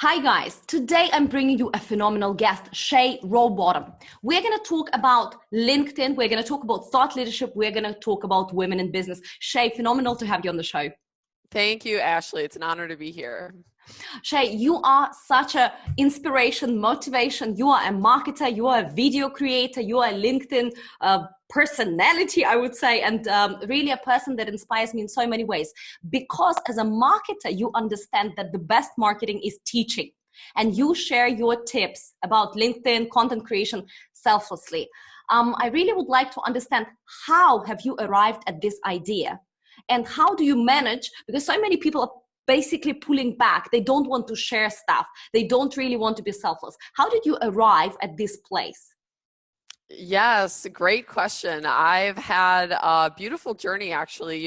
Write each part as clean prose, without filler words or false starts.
Hi guys, today I'm bringing you a phenomenal guest, Shay Rowbottom. We're going to talk about LinkedIn, we're going to talk about thought leadership, we're going to talk about women in business. Shay, phenomenal to have you on the show. Thank you, Ashley. It's an honor to be here. Shay, you are such an inspiration, motivation. You are a marketer, you are a video creator, you are a LinkedIn personality, I would say, and really a person that inspires me in so many ways. Because as a marketer, you understand that the best marketing is teaching. And you share your tips about LinkedIn content creation selflessly. I really would like to understand, how have you arrived at this idea? And how do you manage, because so many people are basically pulling back. They don't want to share stuff. They don't really want to be selfless. How did you arrive at this place? Yes, great question. I've had a beautiful journey, actually.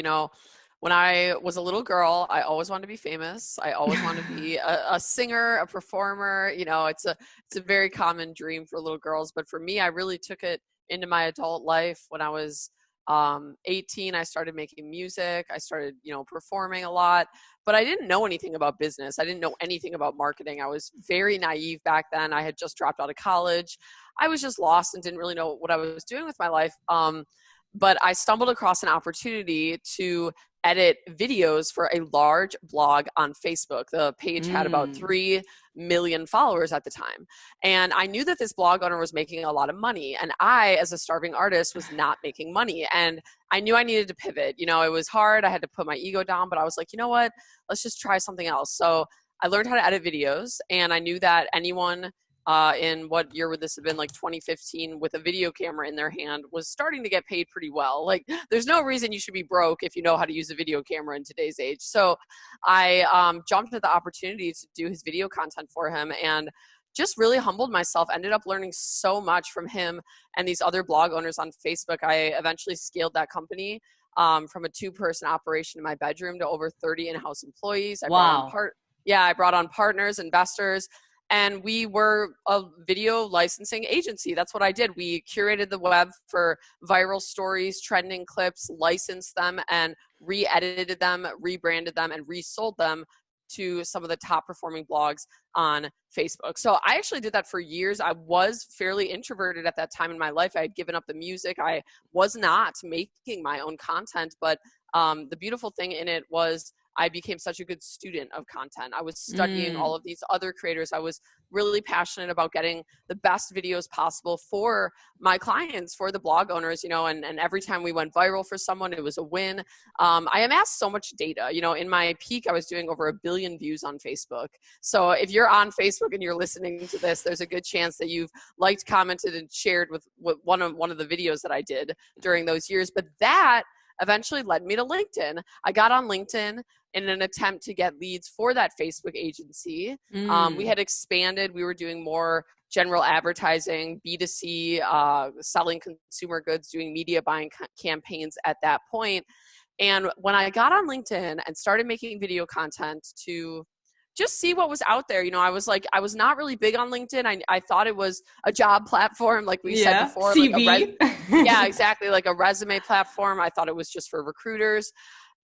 When I was a little girl, I always wanted to be famous. I always wanted to be a singer, a performer. It's a very common dream for little girls. But for me, I really took it into my adult life. When I was 18, I started making music. I started, performing a lot, but I didn't know anything about business. I didn't know anything about marketing. I was very naive back then. I had just dropped out of college. I was just lost and didn't really know what I was doing with my life. But I stumbled across an opportunity to edit videos for a large blog on Facebook. The page had about 3 million followers at the time. And I knew that this blog owner was making a lot of money. And I, as a starving artist, was not making money. And I knew I needed to pivot. It was hard. I had to put my ego down, but I was like, you know what? Let's just try something else. So I learned how to edit videos, and I knew that anyone in what year would this have been, like 2015, with a video camera in their hand was starting to get paid pretty well. Like, there's no reason you should be broke if you know how to use a video camera in today's age. So I jumped at the opportunity to do his video content for him, and just really humbled myself. Ended up learning so much from him and these other blog owners on Facebook. I eventually scaled that company from a 2-person operation in my bedroom to over 30 in-house employees. Wow. I brought on partners, investors. And we were a video licensing agency. That's what I did. We curated the web for viral stories, trending clips, licensed them, and re-edited them, rebranded them, and resold them to some of the top performing blogs on Facebook. So I actually did that for years. I was fairly introverted at that time in my life. I had given up the music. I was not making my own content, but the beautiful thing in it was I became such a good student of content. I was studying all of these other creators. I was really passionate about getting the best videos possible for my clients, for the blog owners, and every time we went viral for someone, it was a win. I amassed so much data. In my peak, I was doing over 1 billion views on Facebook. So if you're on Facebook and you're listening to this, there's a good chance that you've liked, commented, and shared with one of the videos that I did during those years. But that eventually led me to LinkedIn. I got on LinkedIn in an attempt to get leads for that Facebook agency. We had expanded. We were doing more general advertising, B2C, selling consumer goods, doing media buying campaigns at that point. And when I got on LinkedIn and started making video content to just see what was out there, I was not really big on LinkedIn. I thought it was a job platform, like we said before. CV. Yeah, exactly. Like a resume platform. I thought it was just for recruiters.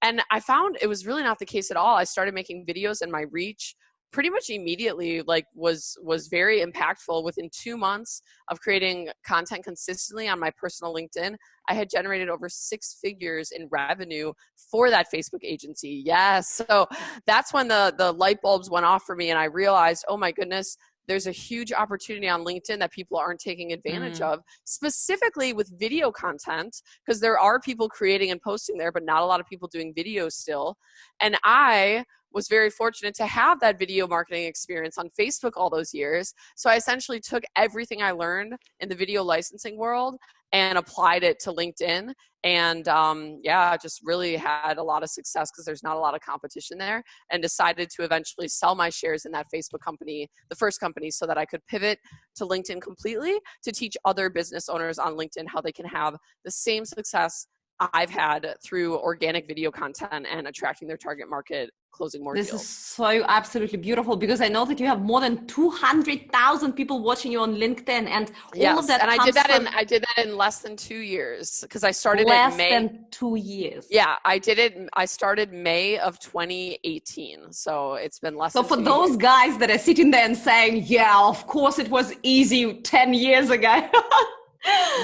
And I found it was really not the case at all. I started making videos, and my reach pretty much immediately was very impactful. Within 2 months of creating content consistently on my personal LinkedIn, I had generated over 6 figures in revenue for that Facebook agency. Yes. So that's when the light bulbs went off for me, and I realized, oh my goodness, there's a huge opportunity on LinkedIn that people aren't taking advantage of, specifically with video content, because there are people creating and posting there, but not a lot of people doing videos still. And I was very fortunate to have that video marketing experience on Facebook all those years. So I essentially took everything I learned in the video licensing world and applied it to LinkedIn. And just really had a lot of success because there's not a lot of competition there, and decided to eventually sell my shares in that Facebook company, the first company, so that I could pivot to LinkedIn completely to teach other business owners on LinkedIn how they can have the same success I've had through organic video content and attracting their target market closing more This deals. is so absolutely beautiful, because I know that you have more than 200,000 people watching you on LinkedIn, and all of Yes, that and comes from I did that in less than 2 years, because I started in less May. than 2 years. Yeah, I did it. I started May of 2018, so it's been less So than for 2 those years. guys that are sitting there and saying, yeah, of course it was easy 10 years ago.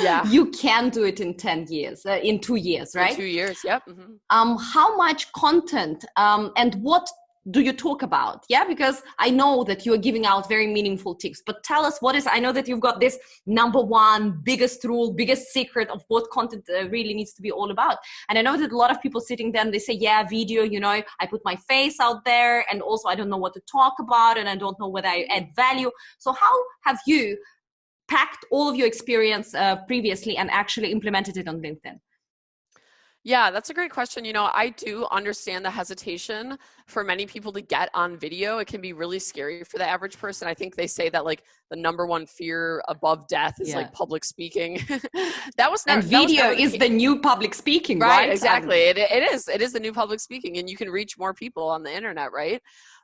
Yeah, You can do it in 10 years, in 2 years, in right? 2 years. Yep. Mm-hmm. How much content and what do you talk about? Yeah, because I know that you're giving out very meaningful tips, but tell us what is, I know that you've got this number one, biggest rule, biggest secret of what content really needs to be all about. And I know that a lot of people sitting there and they say, yeah, video, you know, I put my face out there, and also I don't know what to talk about, and I don't know whether I add value. So how have you packed all of your experience previously and actually implemented it on LinkedIn? Yeah, that's a great question. You know, I do understand the hesitation for many people to get on video. It can be really scary for the average person. I think they say that like the number one fear above death is like public speaking. And video never is the new public speaking, right? right? Exactly. It is the new public speaking, and you can reach more people on the internet, right?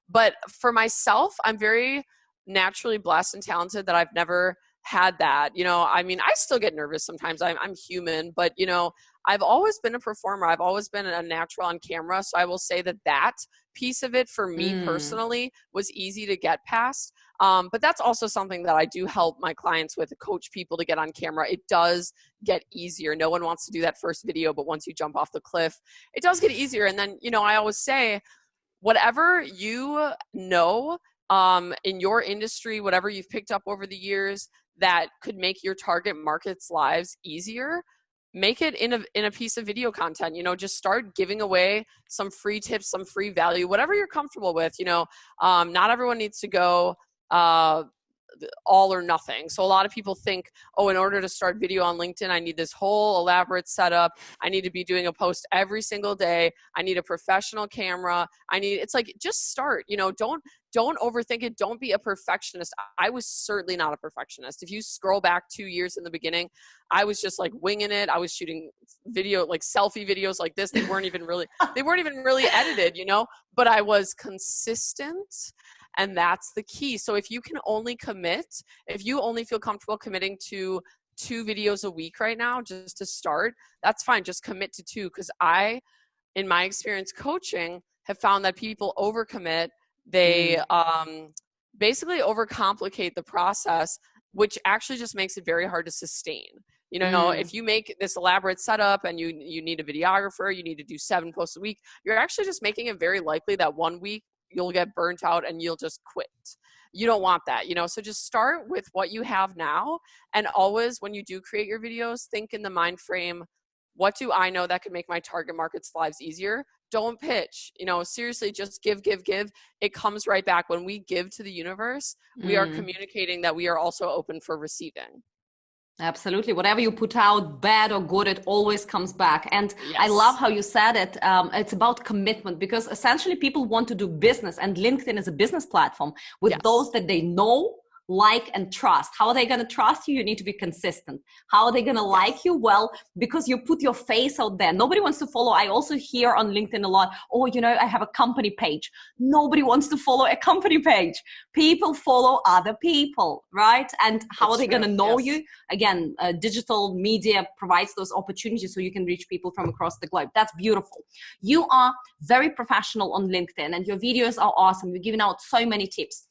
But for myself, I'm very naturally blessed and talented that I've never had that. You know, I mean, I still get nervous sometimes. I'm human, but you know, I've always been a performer. I've always been a natural on camera. So I will say that that piece of it for me personally was easy to get past. But that's also something that I do help my clients with, coach people to get on camera. It does get easier. No one wants to do that first video, but once you jump off the cliff, it does get easier. And then, you know, I always say, whatever you know in your industry, whatever you've picked up over the years that could make your target market's lives easier, make it in a piece of video content. You know, just start giving away some free tips, some free value, whatever you're comfortable with. You know, not everyone needs to go all or nothing. So a lot of people think, oh, in order to start video on LinkedIn, I need this whole elaborate setup. I need to be doing a post every single day. I need a professional camera. It's like, just start, you know, don't overthink it. Don't be a perfectionist. I was certainly not a perfectionist. If you scroll back 2 years in the beginning, I was just like winging it. I was shooting video, like selfie videos like this. They weren't even really edited, you know, but I was consistent. And that's the key. So if you can only commit, if you only feel comfortable committing to 2 videos a week right now, just to start, that's fine. Just commit to 2. Because I, in my experience coaching, have found that people overcommit. They basically overcomplicate the process, which actually just makes it very hard to sustain. You know, if you make this elaborate setup and you need a videographer, you need to do 7 posts a week, you're actually just making it very likely that one week you'll get burnt out and you'll just quit. You don't want that, you know, so just start with what you have now. And always, when you do create your videos, think in the mind frame, what do I know that could make my target market's lives easier? Don't pitch, you know, seriously, just give. It comes right back. When we give to the universe, we are communicating that we are also open for receiving. Absolutely. Whatever you put out, bad or good, it always comes back. And Yes. I love how you said it. It's about commitment, because essentially people want to do business, and LinkedIn is a business platform with those that they know, like, and trust. How are they going to trust you? You need to be consistent. How are they going to like you? Well, because you put your face out there. Nobody wants to follow. I also hear on LinkedIn a lot, oh, you know, I have a company page. Nobody wants to follow a company page. People follow other people, right? And how are they going to know you? Again, digital media provides those opportunities so you can reach people from across the globe. That's beautiful. You are very professional on LinkedIn, and your videos are awesome. You're giving out so many tips.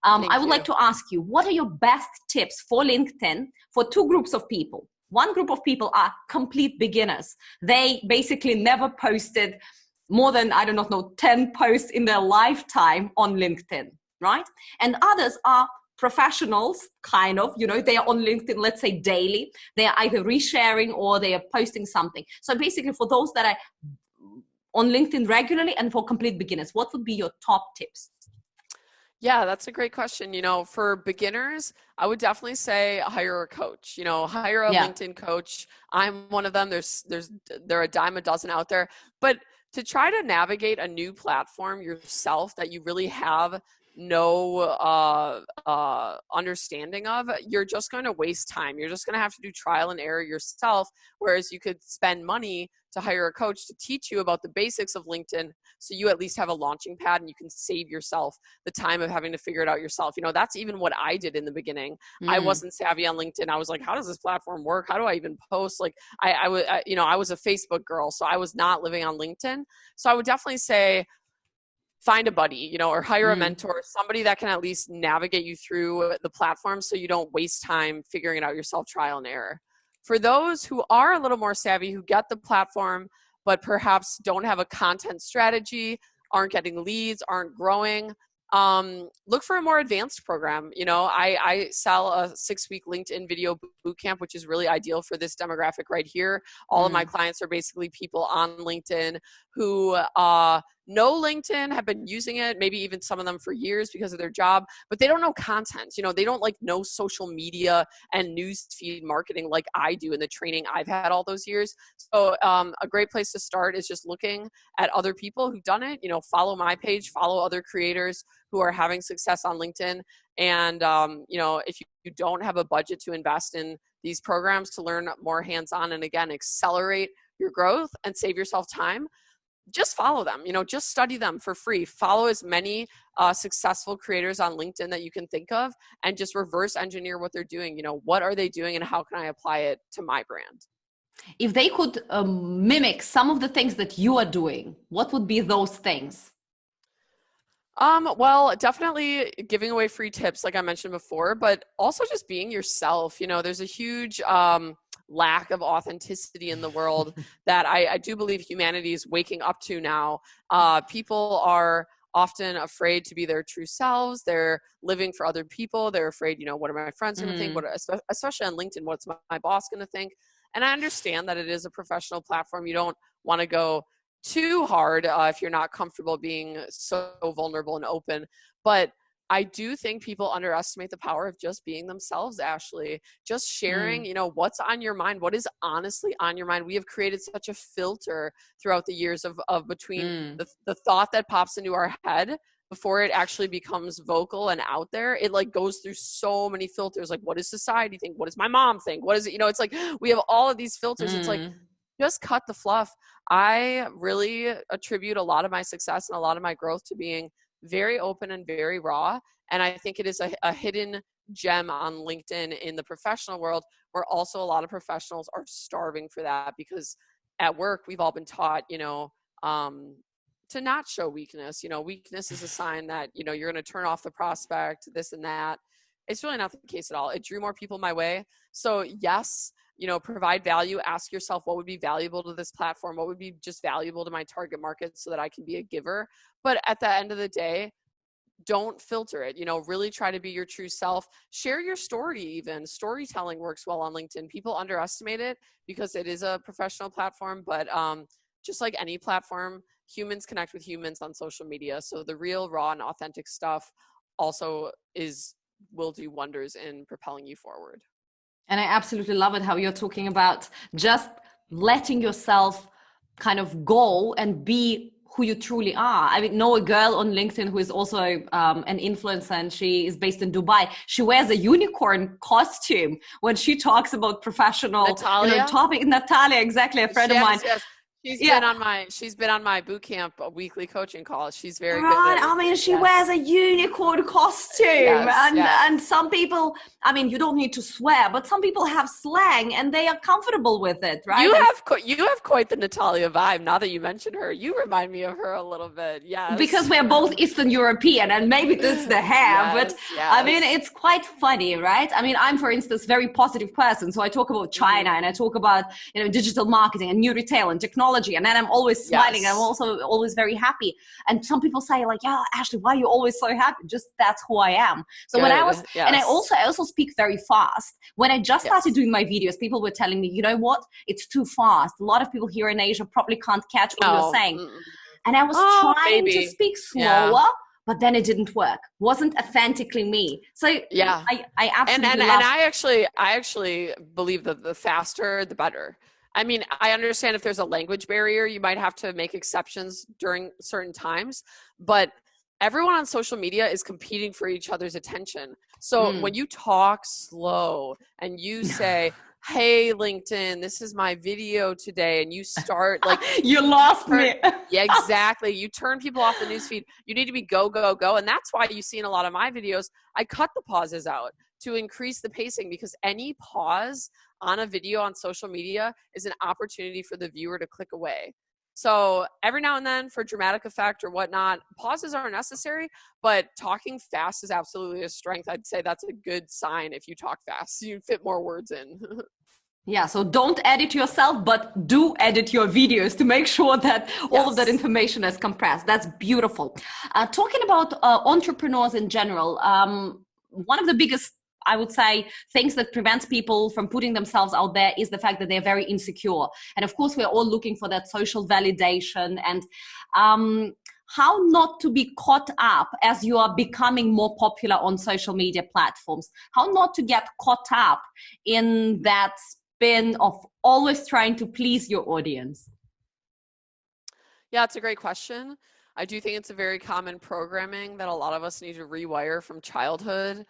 I would like to ask you, what are your best tips for LinkedIn for 2 groups of people? One group of people are complete beginners. They basically never posted more than, 10 posts in their lifetime on LinkedIn, right? And others are professionals, kind of, you know, they are on LinkedIn, let's say daily. They are either resharing or they are posting something. So basically, for those that are on LinkedIn regularly and for complete beginners, what would be your top tips? Yeah, that's a great question. You know, for beginners, I would definitely say hire a coach. You know, hire a LinkedIn coach. I'm one of them. There are a dime a dozen out there. But to try to navigate a new platform yourself that you really have no understanding of, you're just going to waste time. You're just going to have to do trial and error yourself. Whereas you could spend money to hire a coach to teach you about the basics of LinkedIn, so you at least have a launching pad and you can save yourself the time of having to figure it out yourself. You know, that's even what I did in the beginning. I wasn't savvy on LinkedIn. I was like, how does this platform work? How do I even post? Like I was a Facebook girl, so I was not living on LinkedIn. So I would definitely say, find a buddy, you know, or hire a mentor, somebody that can at least navigate you through the platform so you don't waste time figuring it out yourself, trial and error. For those who are a little more savvy, who get the platform, but perhaps don't have a content strategy, aren't getting leads, aren't growing, look for a more advanced program. You know, I sell a 6-week LinkedIn video bootcamp, which is really ideal for this demographic right here. All of my clients are basically people on LinkedIn who know LinkedIn, have been using it, maybe even some of them for years because of their job, but they don't know content. You know, they don't like know social media and news feed marketing like I do in the training I've had all those years. So a great place to start is just looking at other people who've done it. You know, follow my page, follow other creators who are having success on LinkedIn. And, you know, if you don't have a budget to invest in these programs to learn more hands-on and, again, accelerate your growth and save yourself time, just follow them. You know, just study them for free. Follow as many successful creators on LinkedIn that you can think of, and just reverse engineer what they're doing. You know, what are they doing and how can I apply it to my brand? If they could mimic some of the things that you are doing, what would be those things? Well, definitely giving away free tips, like I mentioned before, but also just being yourself. You know, there's a huge lack of authenticity in the world that I do believe humanity is waking up to now. People are often afraid to be their true selves. They're living for other people. They're afraid, you know, what are my friends going to think? What, especially on LinkedIn, what's my boss going to think? And I understand that it is a professional platform. You don't want to go too hard if you're not comfortable being so vulnerable and open. But I do think people underestimate the power of just being themselves, Ashley. Just sharing, you know, what's on your mind, what is honestly on your mind. We have created such a filter throughout the years of between the thought that pops into our head before it actually becomes vocal and out there. It like goes through so many filters. Like, what does society think? What does my mom think? What is it? You know, it's like we have all of these filters. It's like, just cut the fluff. I really attribute a lot of my success and a lot of my growth to being very open and very raw. And I think it is a hidden gem on LinkedIn in the professional world, where also a lot of professionals are starving for that, because at work, we've all been taught, you know, to not show weakness. You know, weakness is a sign that, you know, you're going to turn off the prospect, this and that. It's really not the case at all. It drew more people my way. So yes, you know, provide value. Ask yourself, what would be valuable to this platform? What would be just valuable to my target market so that I can be a giver? But at the end of the day, don't filter it. You know, really try to be your true self. Share your story even. Storytelling works well on LinkedIn. People underestimate it because it is a professional platform, but just like any platform, humans connect with humans on social media. So the real, raw, and authentic stuff also will do wonders in propelling you forward. And I absolutely love it how you're talking about just letting yourself kind of go and be who you truly are. I know a girl on LinkedIn who is also an influencer, and she is based in Dubai. She wears a unicorn costume when she talks about professional topic. Natalia, exactly, a friend of mine. Yes. She's been on my boot camp weekly coaching call. She's very good at it. I mean, she wears a unicorn costume, and some people, I mean, you don't need to swear, but some people have slang and they are comfortable with it, right? You have quite the Natalia vibe. Now that you mentioned her, you remind me of her a little bit. Yes, because we're both Eastern European, and maybe this is the hair, but I mean, it's quite funny, right? I mean, I'm, for instance, very positive person, so I talk about China and I talk about, you know, digital marketing and new retail and technology. And then I'm always smiling. I'm also always very happy. And some people say like, yeah, Ashley, why are you always so happy? Just that's who I am. So when I was, and I also speak very fast. When I just started doing my videos, people were telling me, you know what? It's too fast. A lot of people here in Asia probably can't catch what you're saying. And I was trying to speak slower. But then it didn't work. Wasn't authentically me. So I absolutely and I actually believe that the faster the better. I mean, I understand if there's a language barrier, you might have to make exceptions during certain times, but everyone on social media is competing for each other's attention. So when you talk slow and you say, hey, LinkedIn, this is my video today, and you start like you lost me. Yeah, exactly. You turn people off the newsfeed. You need to be go, go, go. And that's why you see in a lot of my videos, I cut the pauses out to increase the pacing, because any pause on a video on social media is an opportunity for the viewer to click away. So every now and then, for dramatic effect or whatnot, pauses are necessary, but talking fast is absolutely a strength. I'd say that's a good sign. If you talk fast, you fit more words in. Yeah, so don't edit yourself, but do edit your videos to make sure that all of that information is compressed. That's beautiful. Talking about entrepreneurs in general, one of the biggest, I would say, things that prevents people from putting themselves out there is the fact that they're very insecure. And of course, we're all looking for that social validation, and how not to be caught up as you are becoming more popular on social media platforms, how not to get caught up in that spin of always trying to please your audience. Yeah, it's a great question. I do think it's a very common programming that a lot of us need to rewire from childhood.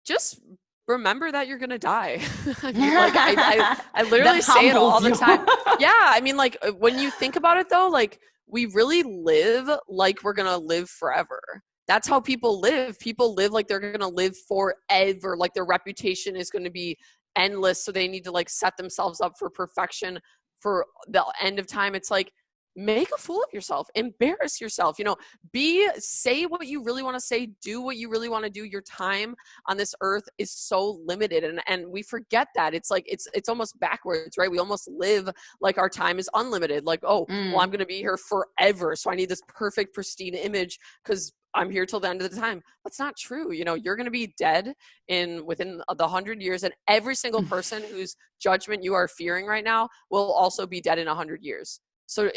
Just remember that you're gonna die. I mean, like I literally say it all the time. Yeah, I mean, like when you think about it though, like we really live like we're gonna live forever. That's how people live. People live like they're gonna live forever, like their reputation is gonna be endless. So they need to like set themselves up for perfection for the end of time. It's like, make a fool of yourself, embarrass yourself, say what you really want to say, do what you really want to do. Your time on this earth is so limited, and we forget that. It's like it's almost backwards, right? We almost live like our time is unlimited, like, well, I'm going to be here forever, so I need this perfect pristine image because I'm here till the end of the time. That's not true. You're going to be dead within the 100 years, and every single person whose judgment you are fearing right now will also be dead in 100 years. So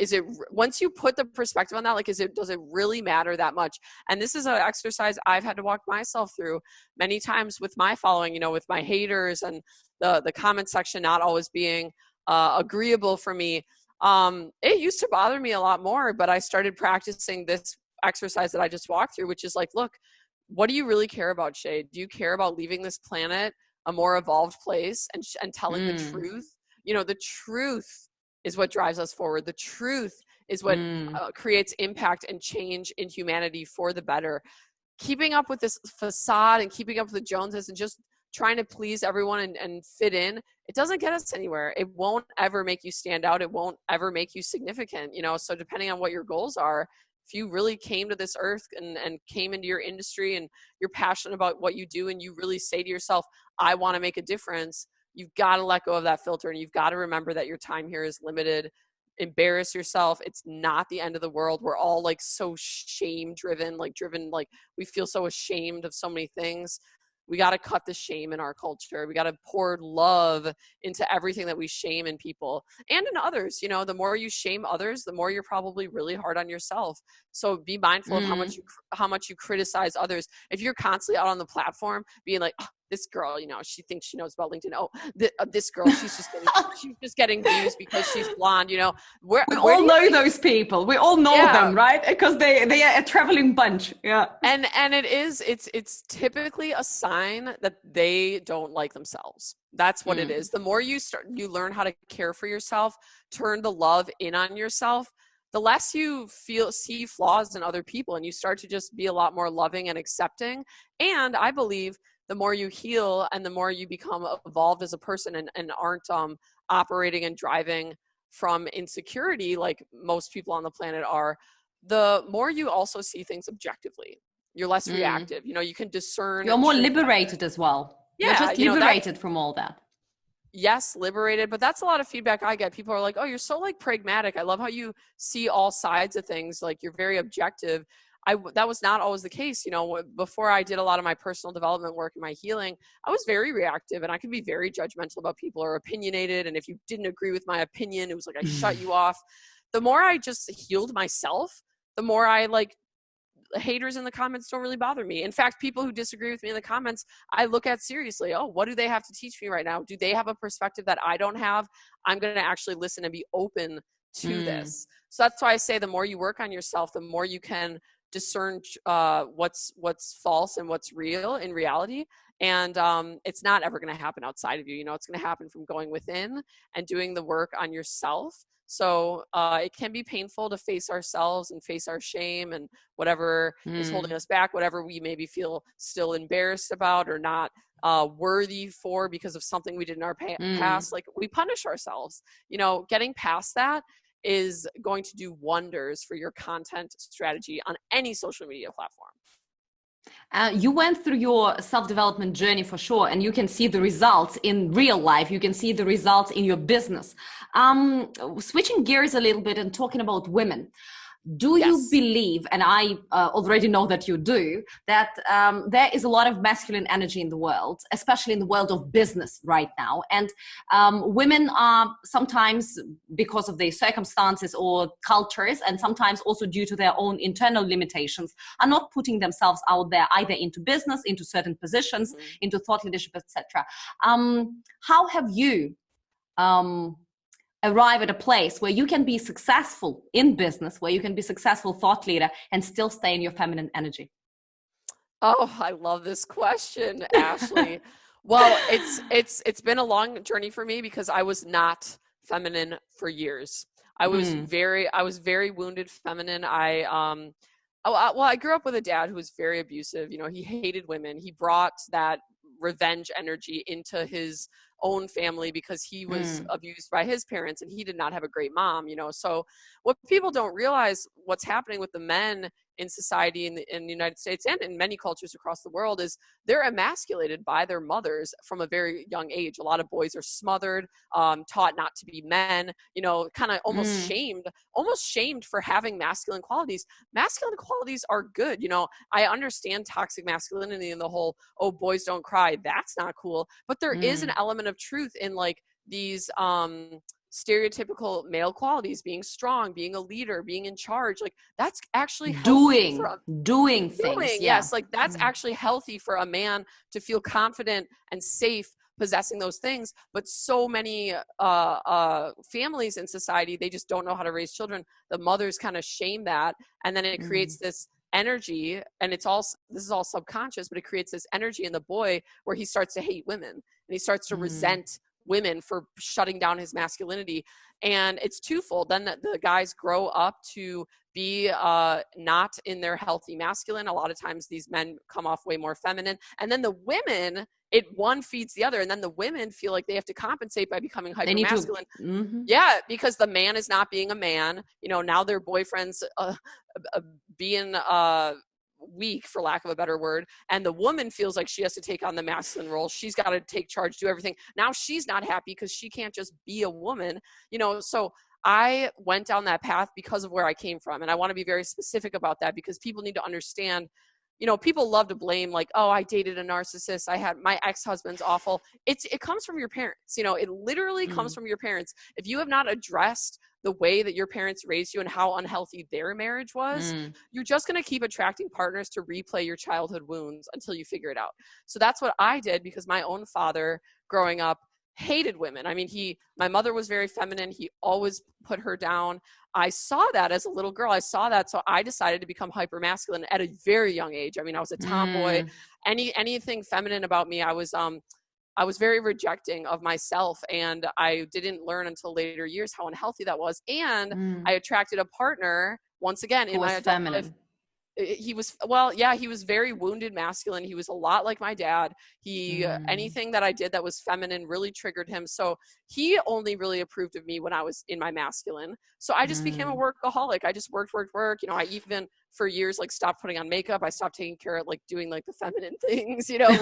once you put the perspective on that, like, does it really matter that much? And this is an exercise I've had to walk myself through many times with my following, with my haters and the comment section not always being agreeable for me. It used to bother me a lot more, but I started practicing this exercise that I just walked through, which is like, look, what do you really care about, Shay? Do you care about leaving this planet a more evolved place and telling the truth? The truth is what drives us forward. The truth is what creates impact and change in humanity for the better. Keeping up with this facade and keeping up with the Joneses and just trying to please everyone and fit in, it doesn't get us anywhere. It won't ever make you stand out. It won't ever make you significant, So depending on what your goals are, if you really came to this earth and came into your industry and you're passionate about what you do and you really say to yourself, I want to make a difference, you've got to let go of that filter, and you've got to remember that your time here is limited. Embarrass yourself. It's not the end of the world. We're all like so shame driven, like we feel so ashamed of so many things. We got to cut the shame in our culture. We got to pour love into everything that we shame in people and in others. The more you shame others, the more you're probably really hard on yourself. So be mindful of how much you criticize others. If you're constantly out on the platform being like, oh, this girl, she thinks she knows about LinkedIn. Oh, this girl, she's just getting views because she's blonde. We all know those people. We all know them, right? Because they are a traveling bunch. Yeah. And it's typically a sign that they don't like themselves. That's what it is. The more you learn how to care for yourself, turn the love in on yourself, the less you see flaws in other people, and you start to just be a lot more loving and accepting. And I believe the more you heal and the more you become evolved as a person and aren't operating and driving from insecurity like most people on the planet are, the more you also see things objectively. You're less reactive. You can discern. You're more liberated as well. Yeah, you're just liberated from all that. Yes, liberated. But that's a lot of feedback I get. People are like, oh, you're so like pragmatic. I love how you see all sides of things. Like, you're very objective. That was not always the case. Before I did a lot of my personal development work and my healing, I was very reactive, and I could be very judgmental about people or opinionated. And if you didn't agree with my opinion, it was like I shut you off. The more I just healed myself, the more I haters in the comments don't really bother me. In fact, people who disagree with me in the comments, I look at seriously. Oh, what do they have to teach me right now? Do they have a perspective that I don't have? I'm going to actually listen and be open to this. So that's why I say the more you work on yourself, the more you can discern what's false and what's real in reality. And it's not ever going to happen outside of you. You know, it's going to happen from going within and doing the work on yourself. So it can be painful to face ourselves and face our shame and whatever is holding us back, whatever we maybe feel still embarrassed about or not worthy for because of something we did in our past. Like, we punish ourselves. You know, getting past that is going to do wonders for your content strategy on any social media platform. You went through your self-development journey for sure, and you can see the results in real life. You can see the results in your business. Switching gears a little bit and talking about women. Do you believe, and I already know that you do, that there is a lot of masculine energy in the world, especially in the world of business right now? And women are sometimes, because of their circumstances or cultures, and sometimes also due to their own internal limitations, are not putting themselves out there either into business, into certain positions, into thought leadership, etc. How have you arrive at a place where you can be successful in business, where you can be successful thought leader and still stay in your feminine energy? Oh, I love this question, Ashley. Well, it's been a long journey for me because I was not feminine for years. I was very wounded feminine. I grew up with a dad who was very abusive. You know, he hated women. He brought that revenge energy into his own family because he was abused by his parents and he did not have a great mom, you know. So what people don't realize, what's happening with the men in society in the United States and in many cultures across the world, is they're emasculated by their mothers from a very young age. A lot of boys are smothered, taught not to be men, you know, kind of almost shamed for having masculine qualities. Masculine qualities are good. You know, I understand toxic masculinity and the whole, oh, boys don't cry. That's not cool. But there is an element of truth in like these stereotypical male qualities, being strong, being a leader, being in charge. Like, that's actually doing things. Yes, like that's actually healthy for a man to feel confident and safe possessing those things. But so many families in society, they just don't know how to raise children. The mothers kind of shame that, and then it creates this energy, and this is all subconscious, but it creates this energy in the boy where he starts to hate women and he starts to resent women for shutting down his masculinity. And it's twofold. Then the guys grow up to be not in their healthy masculine. A lot of times these men come off way more feminine, and then the women, one feeds the other, and then the women feel like they have to compensate by becoming hyper masculine. Yeah, because the man is not being a man. You know, now their boyfriend's being weak, for lack of a better word, and the woman feels like she has to take on the masculine role. She's got to take charge, do everything. Now she's not happy because she can't just be a woman, you know. So I went down that path because of where I came from, and I want to be very specific about that because people need to understand. You know, people love to blame, like, oh, I dated a narcissist, I had my ex-husband's awful. It comes from your parents. You know, it literally comes from your parents. If you have not addressed the way that your parents raised you and how unhealthy their marriage was, you're just going to keep attracting partners to replay your childhood wounds until you figure it out. So that's what I did, because my own father growing up hated women. I mean, my mother was very feminine. He always put her down. I saw that as a little girl. I saw that. So I decided to become hyper masculine at a very young age. I mean, I was a tomboy. Anything feminine about me, I was very rejecting of myself, and I didn't learn until later years how unhealthy that was. And I attracted a partner, once again, in my adult life. He was very wounded masculine. He was a lot like my dad. Anything that I did that was feminine really triggered him. So he only really approved of me when I was in my masculine. So I just became a workaholic. I just worked. You know, I even for years like stopped putting on makeup. I stopped taking care of like doing like the feminine things, you know,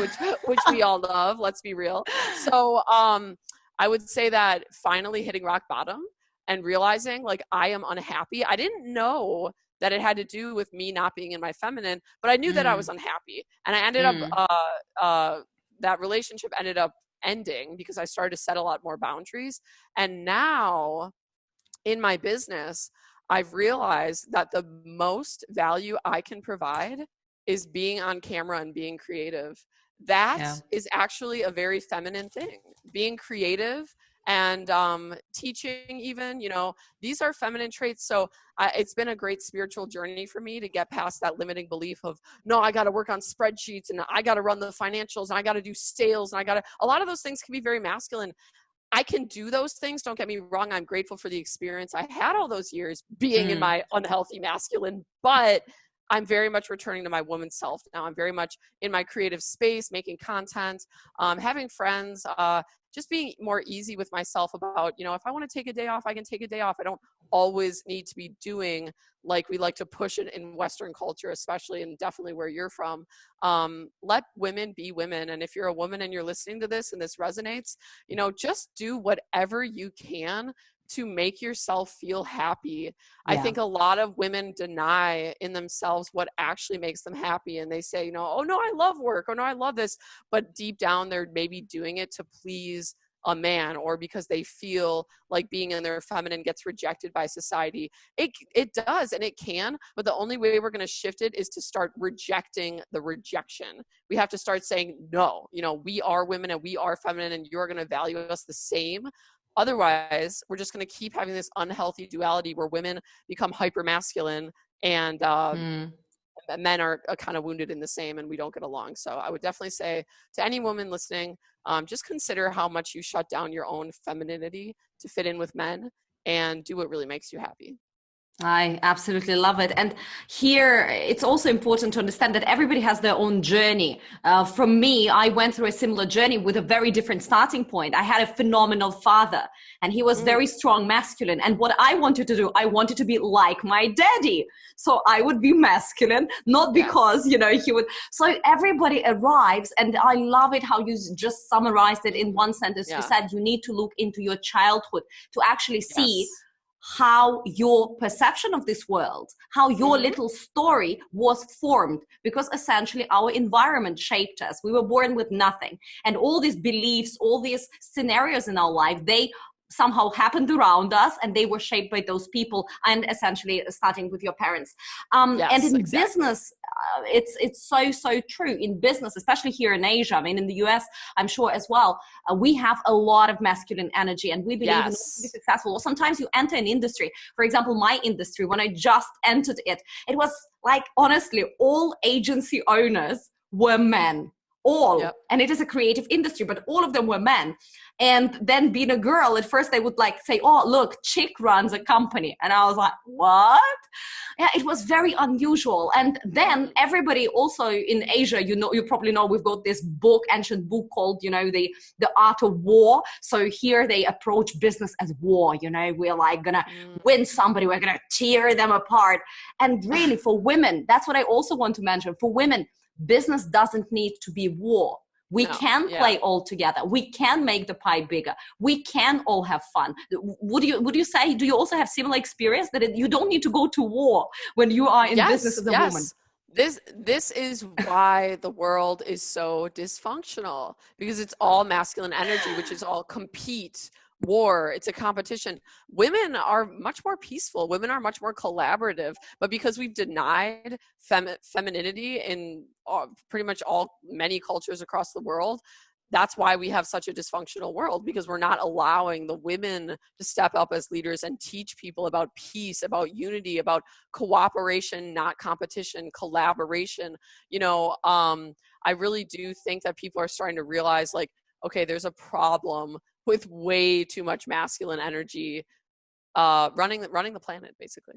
which we all love. Let's be real. So I would say that finally hitting rock bottom and realizing like I am unhappy. I didn't know that it had to do with me not being in my feminine, but I knew that I was unhappy. And I ended up, that relationship ended up ending because I started to set a lot more boundaries. And now in my business, I've realized that the most value I can provide is being on camera and being creative. That is actually a very feminine thing. Being creative and teaching even, you know, these are feminine traits. So it's been a great spiritual journey for me to get past that limiting belief of, no, I got to work on spreadsheets and I got to run the financials and I got to do sales and a lot of those things can be very masculine. I can do those things. Don't get me wrong. I'm grateful for the experience I had all those years being in my unhealthy masculine, but I'm very much returning to my woman self now. I'm very much in my creative space, making content, having friends, just being more easy with myself about, you know, if I want to take a day off, I can take a day off. I don't always need to be doing like we like to push it in Western culture, especially, and definitely where you're from. Let women be women. And if you're a woman and you're listening to this and this resonates, you know, just do whatever you can to make yourself feel happy. Yeah. I think a lot of women deny in themselves what actually makes them happy. And they say, you know, oh no, I love work. Oh no, I love this. But deep down, they're maybe doing it to please a man, or because they feel like being in their feminine gets rejected by society. It does, and it can, but the only way we're going to shift it is to start rejecting the rejection. We have to start saying, no, you know, we are women and we are feminine and you're going to value us the same. Otherwise, we're just going to keep having this unhealthy duality where women become hyper masculine and men are kind of wounded in the same, and we don't get along. So I would definitely say to any woman listening, just consider how much you shut down your own femininity to fit in with men and do what really makes you happy. I absolutely love it. And here, it's also important to understand that everybody has their own journey. From me, I went through a similar journey with a very different starting point. I had a phenomenal father, and he was very strong masculine. And what I wanted to do, I wanted to be like my daddy. So I would be masculine, not because, you know, he would. So everybody arrives, and I love it how you just summarized it in one sentence. You said you need to look into your childhood to actually see how your perception of this world, how your little story was formed, because essentially our environment shaped us. We were born with nothing. And all these beliefs, all these scenarios in our life, they somehow happened around us, and they were shaped by those people, and essentially starting with your parents. And in business, it's so true. In business, especially here in Asia, I mean, in the US, I'm sure as well, we have a lot of masculine energy, and we believe in order to be successful. Or sometimes you enter an industry. For example, my industry, when I just entered it, it was like, honestly, all agency owners were men. All. And it is a creative industry, but all of them were men. And then being a girl, at first they would like say, oh, look, chick runs a company. And I was like, what? Yeah, it was very unusual. And then everybody also in Asia, you know, you probably know, we've got this book, ancient book called, you know, the Art of War. So here they approach business as war. You know, we're like gonna win somebody, we're gonna tear them apart. And really for women, that's what I also want to mention. For women, business doesn't need to be war. We can play all together. We can make the pie bigger. We can all have fun. Would you say, do you also have similar experience that you don't need to go to war when you are in business as a woman? This is why the world is so dysfunctional, because it's all masculine energy, which is all compete, war, it's a competition. Women are much more peaceful. Women are much more collaborative, but because we've denied femininity in pretty much many cultures across the world, that's why we have such a dysfunctional world, because we're not allowing the women to step up as leaders and teach people about peace, about unity, about cooperation, not competition, collaboration. You know, I really do think that people are starting to realize, like, okay, there's a problem with way too much masculine energy running the planet, basically.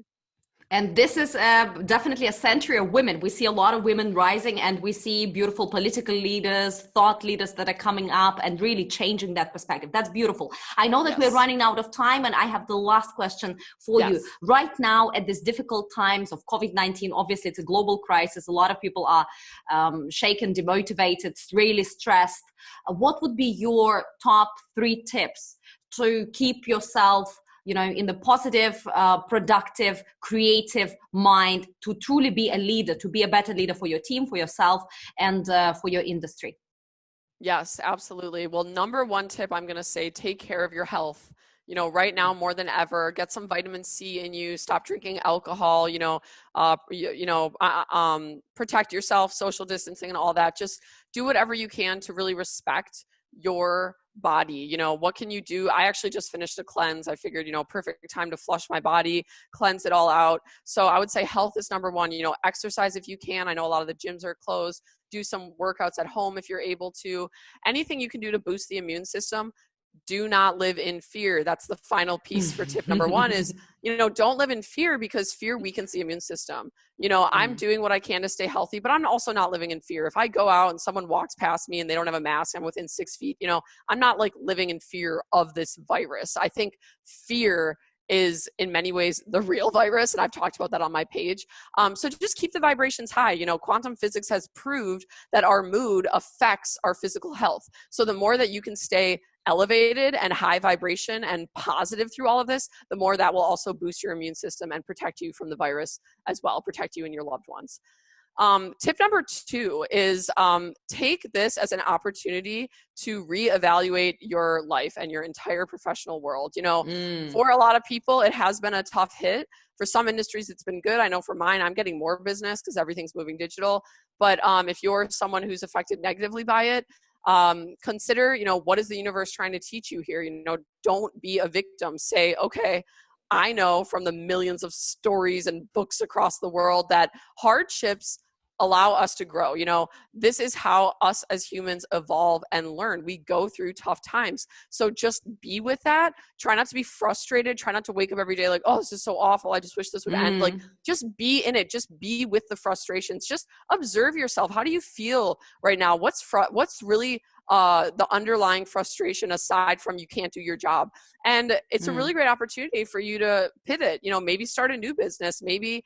And this is definitely a century of women. We see a lot of women rising, and we see beautiful political leaders, thought leaders that are coming up and really changing that perspective. That's beautiful. I know that we're running out of time, and I have the last question for you. Right now, at these difficult times of COVID-19, obviously it's a global crisis. A lot of people are shaken, demotivated, really stressed. What would be your top 3 tips to keep yourself, you know, in the positive, productive, creative mind, to truly be a leader, to be a better leader for your team, for yourself, and for your industry? Yes, absolutely. Well, number 1 tip, I'm going to say, take care of your health. You know, right now more than ever, get some vitamin C in you, stop drinking alcohol, protect yourself, social distancing and all that. Just do whatever you can to really respect your body. You know, what can you do? I actually just finished a cleanse. I figured, you know, perfect time to flush my body, cleanse it all out. So I would say health is number one. You know, exercise if you can. I know a lot of the gyms are closed. Do some workouts at home if you're able to. Anything you can do to boost the immune system. Do not live in fear. That's the final piece for tip number one is, you know, don't live in fear, because fear weakens the immune system. You know, I'm doing what I can to stay healthy, but I'm also not living in fear. If I go out and someone walks past me and they don't have a mask, I'm within 6 feet, you know, I'm not like living in fear of this virus. I think fear is in many ways the real virus. And I've talked about that on my page. So just keep the vibrations high. You know, quantum physics has proved that our mood affects our physical health. So the more that you can stay elevated and high vibration and positive through all of this, the more that will also boost your immune system and protect you from the virus as well, protect you and your loved ones. Tip number 2 is take this as an opportunity to reevaluate your life and your entire professional world. You know, for a lot of people, it has been a tough hit. For some industries, it's been good. I know for mine, I'm getting more business because everything's moving digital. But if you're someone who's affected negatively by it, consider, you know, what is the universe trying to teach you here? You know, don't be a victim. Say, okay, I know from the millions of stories and books across the world that hardships allow us to grow. You know, this is how us as humans evolve and learn. We go through tough times. So just be with that. Try not to be frustrated. Try not to wake up every day like, oh, this is so awful. I just wish this would end. Like, just be in it. Just be with the frustrations. Just observe yourself. How do you feel right now? What's really the underlying frustration aside from you can't do your job? And it's a really great opportunity for you to pivot, you know, maybe start a new business. Maybe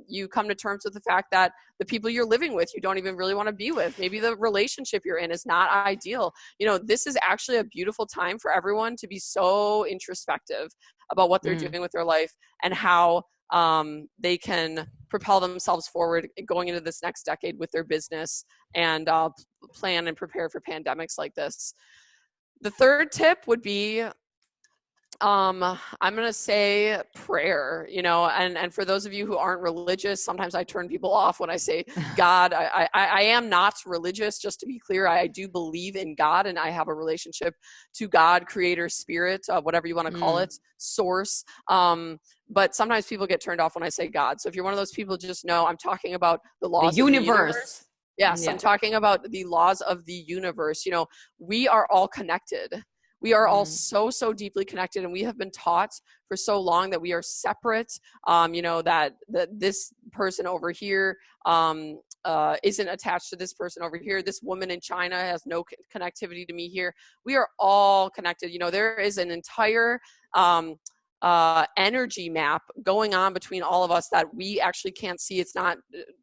you come to terms with the fact that the people you're living with, you don't even really want to be with. Maybe the relationship you're in is not ideal. You know, this is actually a beautiful time for everyone to be so introspective about what they're doing with their life and how they can propel themselves forward going into this next decade with their business and plan and prepare for pandemics like this. The third tip would be I'm going to say prayer, you know, and for those of you who aren't religious, sometimes I turn people off when I say God. I am not religious, just to be clear. I do believe in God, and I have a relationship to God, creator, spirit, whatever you want to call it, source. But sometimes people get turned off when I say God. So if you're one of those people, just know I'm talking about the laws of the universe. Yes, yeah. I'm talking about the laws of the universe. You know, we are all connected. We are all so deeply connected, and we have been taught for so long that we are separate. You know, that this person over here isn't attached to this person over here. This woman in China has no connectivity to me here. We are all connected. You know, there is an entire energy map going on between all of us that we actually can't see. It's not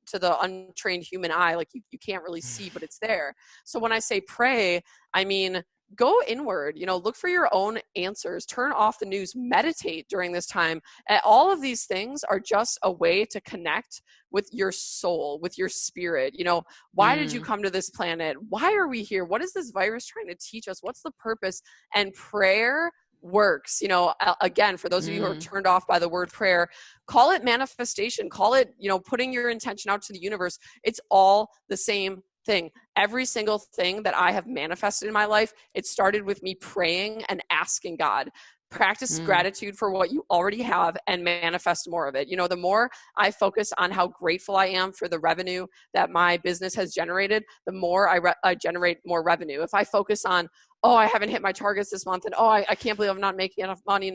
to the untrained human eye. Like you can't really see, but it's there. So when I say pray, I mean, go inward, you know, look for your own answers, turn off the news, meditate during this time. And all of these things are just a way to connect with your soul, with your spirit. You know, why did you come to this planet? Why are we here? What is this virus trying to teach us? What's the purpose? And prayer works. You know, again, for those of you who are turned off by the word prayer, call it manifestation, call it, you know, putting your intention out to the universe. It's all the same thing. Every single thing that I have manifested in my life, it started with me praying and asking God. Practice gratitude for what you already have and manifest more of it. You know, the more I focus on how grateful I am for the revenue that my business has generated, the more I generate more revenue. If I focus on, oh, I haven't hit my targets this month, and oh, I can't believe I'm not making enough money.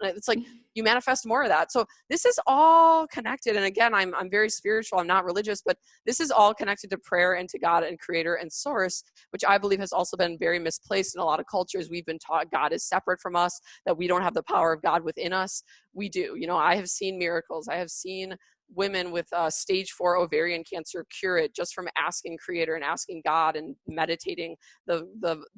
It's like you manifest more of that. So this is all connected. And again, I'm very spiritual. I'm not religious, but this is all connected to prayer and to God and creator and source, which I believe has also been very misplaced in a lot of cultures. We've been taught God is separate from us, that we don't have the power of God within us. We do. You know, I have seen miracles. I have seen women with stage 4 ovarian cancer cure it just from asking creator and asking God and meditating the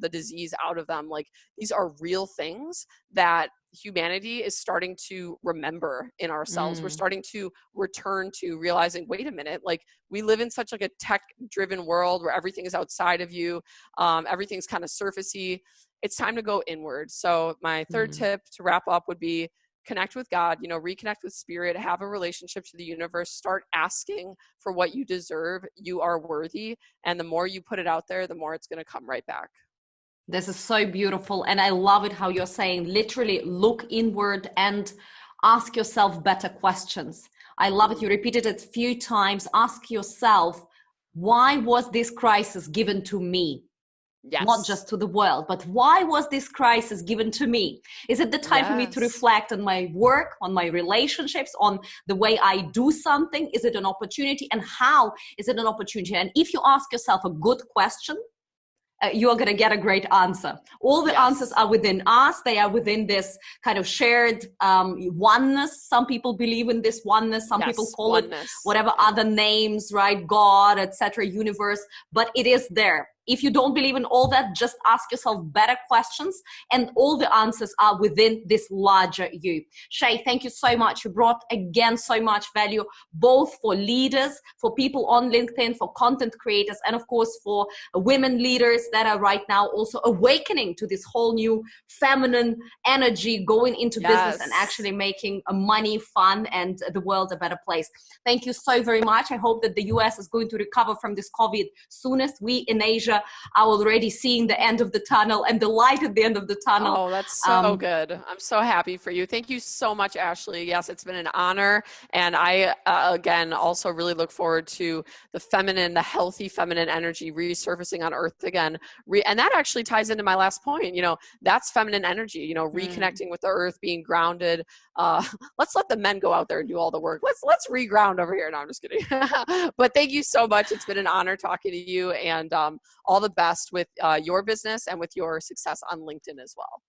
disease out of them. Like, these are real things that humanity is starting to remember in ourselves. We're starting to return to realizing, wait a minute, like, we live in such like a tech driven world where everything is outside of you. Everything's kind of surfacey. It's time to go inward. So my third tip to wrap up would be connect with God, you know, reconnect with spirit, have a relationship to the universe, start asking for what you deserve. You are worthy. And the more you put it out there, the more it's going to come right back. This is so beautiful. And I love it how you're saying, literally look inward and ask yourself better questions. I love it. You repeated it a few times. Ask yourself, why was this crisis given to me? Not Yes. just to the world, but why was this crisis given to me? Is it the time for me to Yes. reflect on my work, on my relationships, on the way I do something? Is it an opportunity? And how is it an opportunity? And if you ask yourself a good question, you're going to get a great answer. All the answers Yes. are within us. They are within this kind of shared oneness. Some people believe in this oneness. Some people call oneness. it whatever other names, right? God, etc., universe. But it is there. If you don't believe in all that, just ask yourself better questions, and all the answers are within this larger you. Shay, thank you so much. You brought again so much value, both for leaders, for people on LinkedIn, for content creators, and of course for women leaders that are right now also awakening to this whole new feminine energy, going into business and actually making money fun and the world a better place. Thank you so very much. I hope that the US is going to recover from this COVID soonest. We in Asia are already seeing the end of the tunnel and the light at the end of the tunnel. Oh, that's so good. I'm so happy for you. Thank you so much, Ashley. Yes, it's been an honor. And I, again, also really look forward to the feminine, the healthy feminine energy resurfacing on Earth again. And that actually ties into my last point. You know, that's feminine energy, you know, reconnecting with the Earth, being grounded. Let's let the men go out there and do all the work. Let's reground over here. No, I'm just kidding. But thank you so much. It's been an honor talking to you, and all the best with your business and with your success on LinkedIn as well.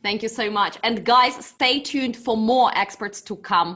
Thank you so much. And guys, stay tuned for more experts to come.